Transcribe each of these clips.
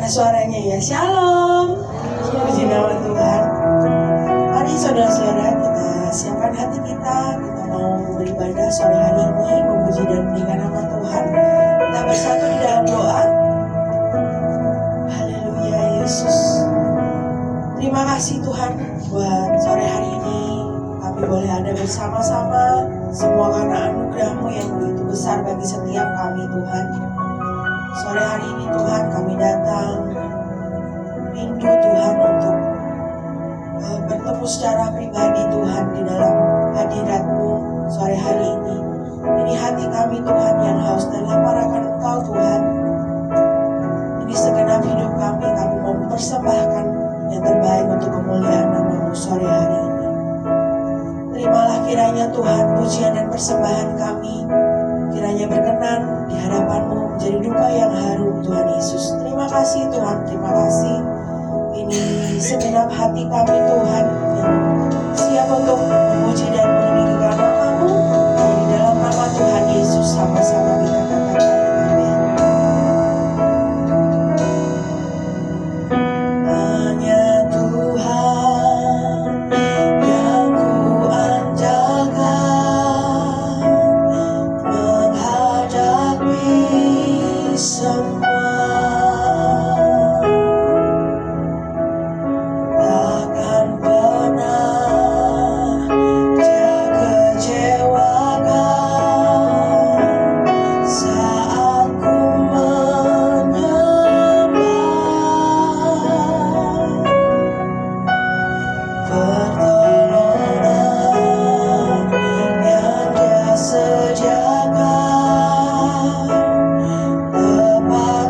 Mana suaranya ya? Shalom. Puji nama Tuhan. Mari saudara-saudara, kita siapkan hati kita. Kita mau beribadah sore hari ini, memuji dan meninggikan nama Tuhan. Kita bersatu di dalam doa. Haleluya Yesus. Terima kasih Tuhan buat sore hari ini. Kami boleh ada bersama-sama. Semua karena anugerah-Mu yang begitu besar bagi setiap kami Tuhan. Sore hari ini Tuhan kami datang rindu Tuhan untuk bertemu secara pribadi Tuhan di dalam hadirat-Mu sore hari ini. Ini hati kami Tuhan yang haus dan lapar akan Engkau Tuhan. Ini segenap hidup kami mau mempersembahkan yang terbaik untuk kemuliaan nama-Mu sore hari ini. Terimalah kiranya Tuhan pujian dan persembahan kami, kiranya berkenan di hadapan-Mu menjadi duka yang harum Tuhan Yesus. Terima kasih Tuhan, terima kasih. Ini segenap hati kami Tuhan yang siap untuk memuji dan meninggikan nama-Mu. Di dalam nama Tuhan Yesus sama-sama kita katakan amin. Hanya Tuhan yang ku andalkan menghadapi semua. Takkan pernah Dia kecewakan saat ku menyembah. Pertolongan yang Dia sediakan tepat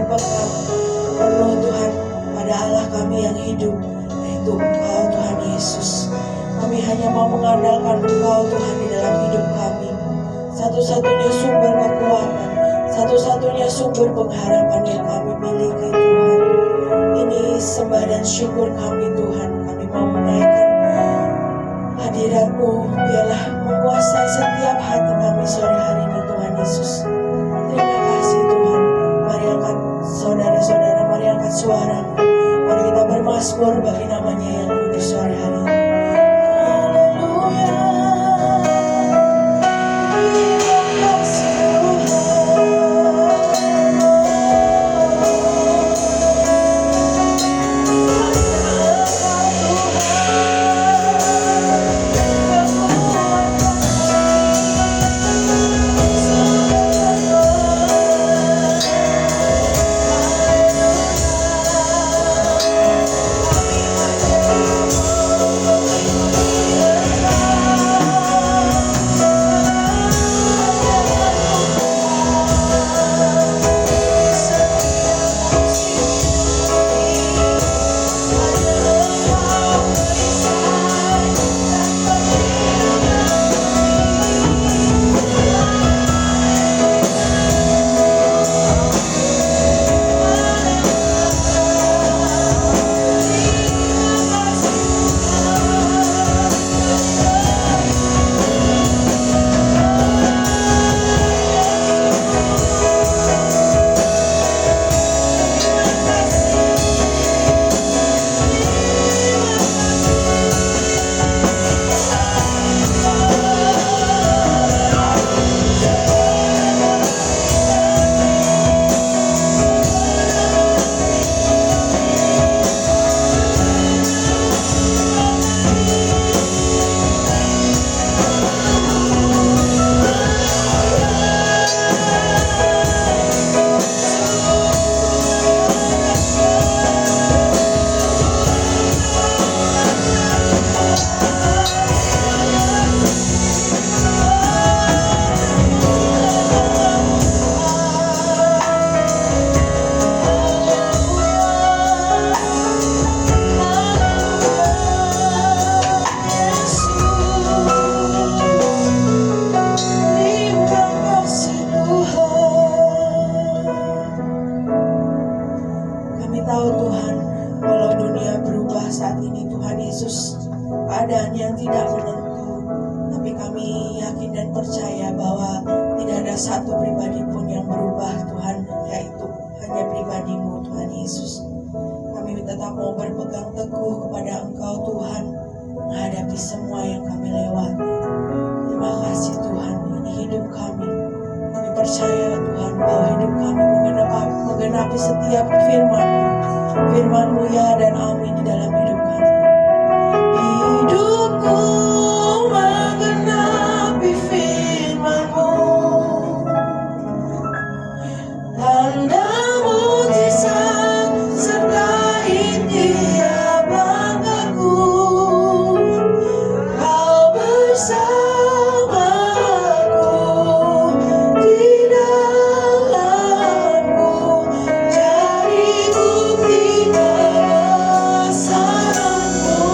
berpegang penuh Tuhan pada Allah kami yang hidup, yaitu Engkau Tuhan Yesus. Kami hanya mau mengandalkan Engkau Tuhan di dalam hidup kami. Satu-satunya sumber kekuatan, satu-satunya sumber pengharapan yang kami miliki Tuhan. Ini sembah dan syukur kami Tuhan. Kami mau menaikkan hadirat-Mu, biarlah menguasai setiap hati kami sore hari ini Tuhan Yesus. Terima kasih Tuhan. Mari angkat saudara-saudara, mari angkat suara. Mari kita bermazmur bagi namanya yang kudus sore hari ini. Keadaan yang tidak menentu, tapi kami yakin dan percaya bahwa tidak ada satu pribadi pun yang berubah Tuhan, yaitu hanya pribadi-Mu Tuhan Yesus. Kami tetap mau berpegang teguh kepada Engkau Tuhan, menghadapi semua yang kami lewati. Terima kasih Tuhan, ini hidup kami. Kami percaya Tuhan bahwa hidup kami menggenapi setiap firman-Mu. Firman-Mu ya dan amin di dalam hidup kami. Hidupku menggenapi firman-Mu, tanda mujizat sertai tiap langkahku. Kau bersamaku di dalamku, jadi bukti kebesaran-Mu.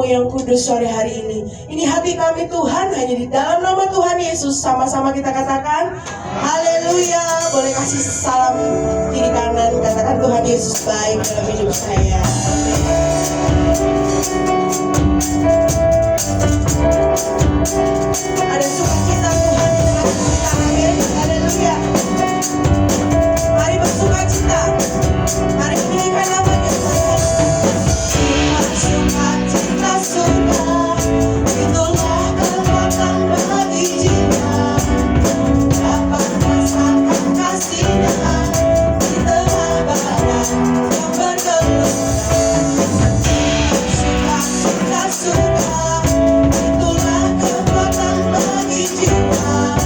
yang kudus sore hari ini. Ini hati kami Tuhan, hanya di dalam nama Tuhan Yesus. Sama-sama kita katakan haleluya. Boleh kasih salam kiri kanan, katakan Tuhan Yesus baik dalam hidup saya. Ada sukacita Tuhan di tengah kita. Amin. Haleluya. Mari bersukacita. Mari menyanyikan namanya Tuhan. Sukacita surga, itulah kekuatan bagi jiwa. Dapat rasakan kasih-Nya di tengah badan yang bergelora. Sukacita surga, itulah kekuatan bagi jiwa.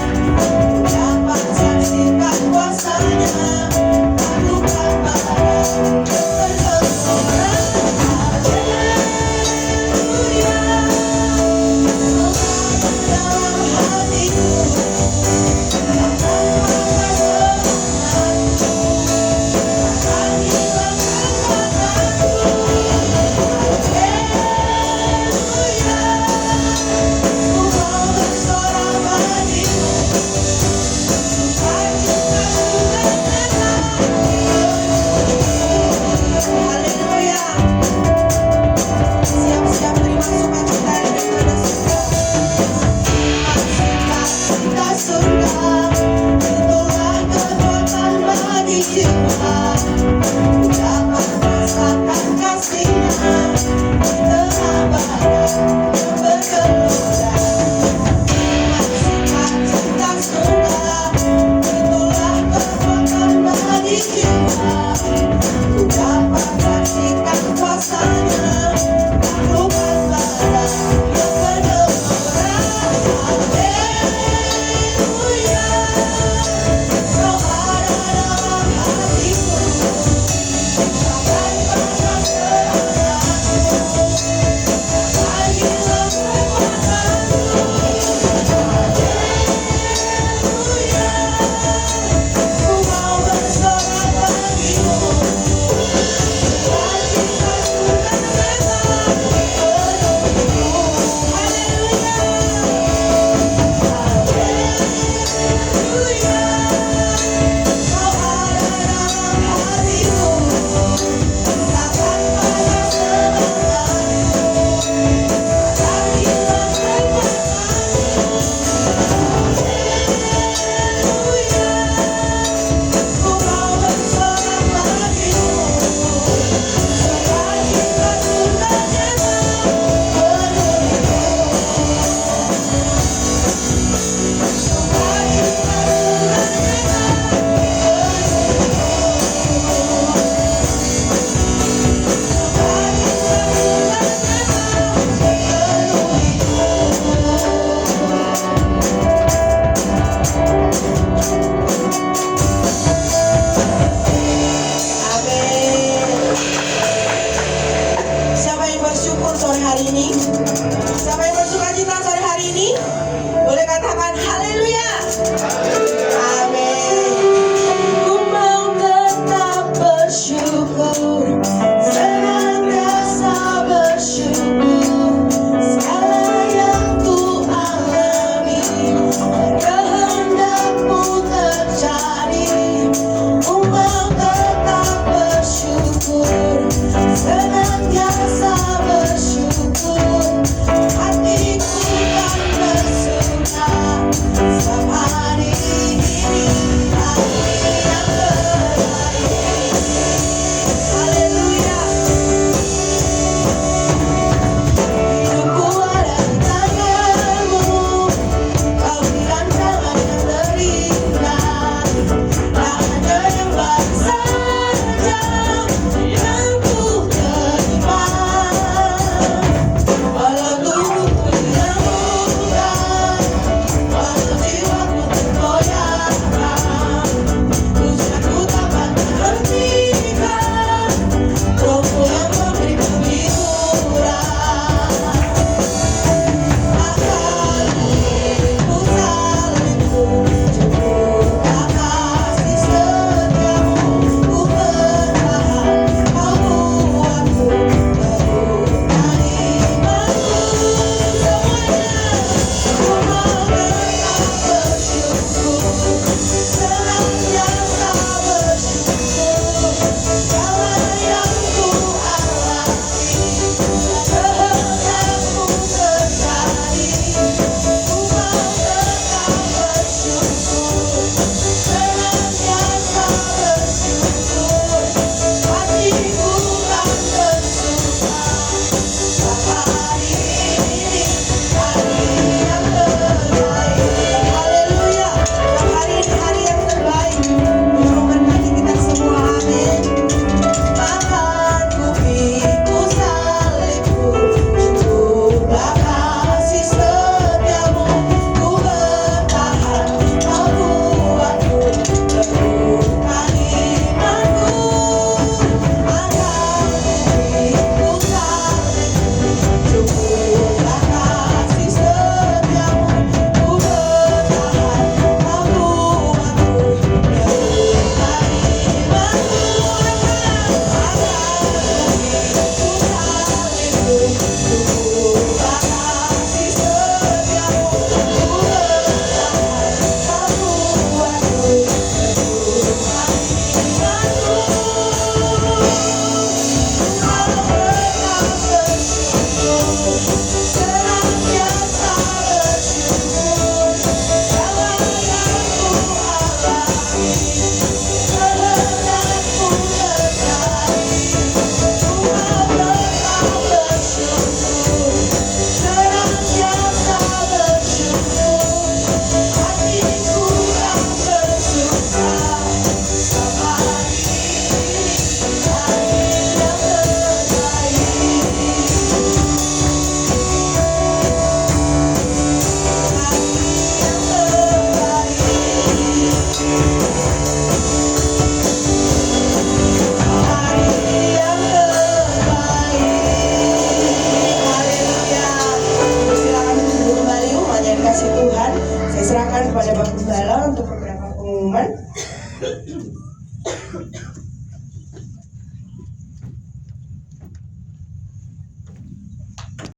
Bapak Gembala untuk beberapa pengumuman.